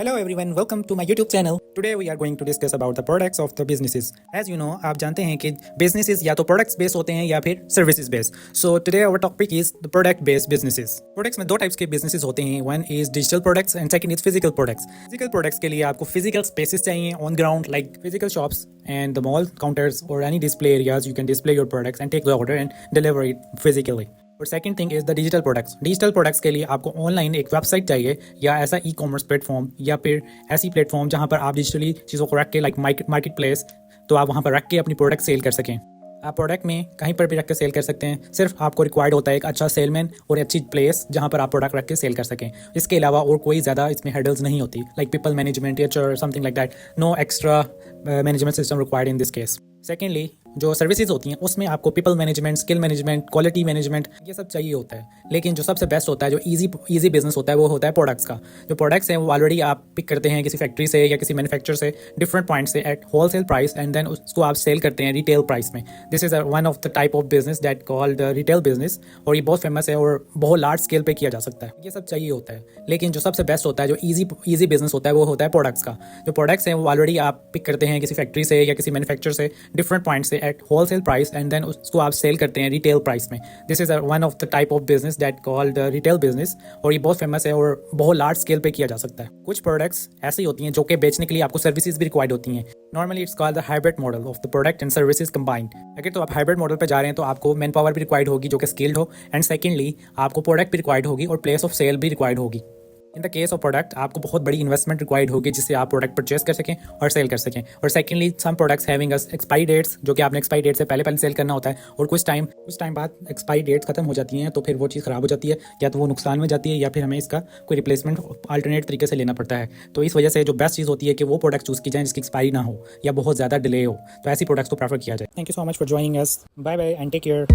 Hello everyone, welcome to my YouTube channel. Today we are going to discuss about the products of the businesses. As you know, आप जानते हैं कि businesses या तो products based होते हैं या फिर services based. So today our topic is the product based businesses. Products में दो types के businesses होते हैं. One is digital products and second is physical products. Physical products के लिए आपको physical spaces चाहिए on ground like physical shops and the mall counters or any display areas. You can display your products and take the order and deliver it physically. और second thing is the digital products. Digital products के लिए आपको online एक website चाहिए या ऐसा e commerce platform या फिर ऐसी प्लेटफॉर्म जहाँ पर आप डिजिटली चीज़ों को रख के लाइक मार्केट प्लेस, तो आप वहाँ पर रख के अपनी प्रोडक्ट सेल कर सकें. आप प्रोडक्ट में कहीं पर भी रख के सेल कर सकते हैं. सिर्फ आपको रिक्वायर्ड होता है एक अच्छा सेलमैन और अच्छी प्लेस जहाँ पर आप प्रोडक्ट रख के सेल कर सकें. इसके अलावा और कोई ज़्यादा इसमें हर्डल्स नहीं होती लाइक पीपल मैनेजमेंट या something like that. No extra management system required in this case. Secondly, जो सर्विसेज होती हैं उसमें आपको people management, skill management, quality management ये सब चाहिए होता है. लेकिन जो सबसे बेस्ट होता है, जो इजी बिजनेस होता है, वो होता है प्रोडक्ट्स का. जो प्रोडक्ट्स हैं वो ऑलरेडी आप पिक करते हैं किसी फैक्ट्री से या किसी मैन्युफैक्चर से डिफरेंट पॉइंट से at wholesale price and then उसको आप सेल करते हैं रिटेल प्राइस में. This is one of the type of business that called retail business और ये बहुत फेमस है और बहुत लार्ज स्केल पे किया जा सकता है. ये सब चाहिए होता है. लेकिन जो सबसे बेस्ट होता है, जो इजी बिजनेस होता है, वो होता है प्रोडक्ट्स का. जो प्रोडक्ट्स हैं वो ऑलरेडी आप पिक करते हैं किसी फैक्ट्री से या किसी मैन्युफैक्चर से डिफरेंट पॉइंट से at wholesale price and then उसको आप सेल करते हैं रिटेल प्राइस में. This is one of the type of business that called retail business और ये बहुत फेमस है और बहुत लार्ज स्केल पे किया जा सकता है. कुछ प्रोडक्ट्स ऐसी होती हैं जो कि बेचने के लिए आपको सर्विसेज भी रिक्वायर्ड होती हैं. Normally it's called the hybrid model of the product and services combined. अगर तो आप हाइब्रिड मॉडल पे जा रहे हैं तो आपको मैन पावर भी रिक्वायर्ड होगी जो कि स्किल्ड हो, एंड सेकेंडली आपको प्रोडक्ट भी रिक्वायर्ड होगी और प्लेस ऑफ सेल भी रिक्वायर्ड होगी. In the case of product आपको बहुत बड़ी इन्वेस्टमेंट रिक्वायर्ड होगी जिससे आप प्रोडक्ट परचेस कर सकें और सेल कर सकें. और secondly some products having expiry dates जो कि आपने एक्सपायरी डेट से पहले सेल करना होता है और कुछ टाइम बाद एक्सपायरी डेट्स खत्म हो जाती हैं तो फिर वो चीज़ ख़राब हो जाती है या तो वो नुकसान में जाती है या फिर हमें इसका कोई रिप्लेसमेंट अल्टरनेट तरीके से लेना पड़ता है. तो इस वजह से जो बेस्ट चीज़ होती है कि वो प्रोडक्ट चूज़ की जाए जिसकी एक्सपायरी ना हो या बहुत ज़्यादा डिले हो, तो ऐसी प्रोडक्ट्स को प्रेफर किया जाए. Thank you so much for joining us. Bye bye and take care.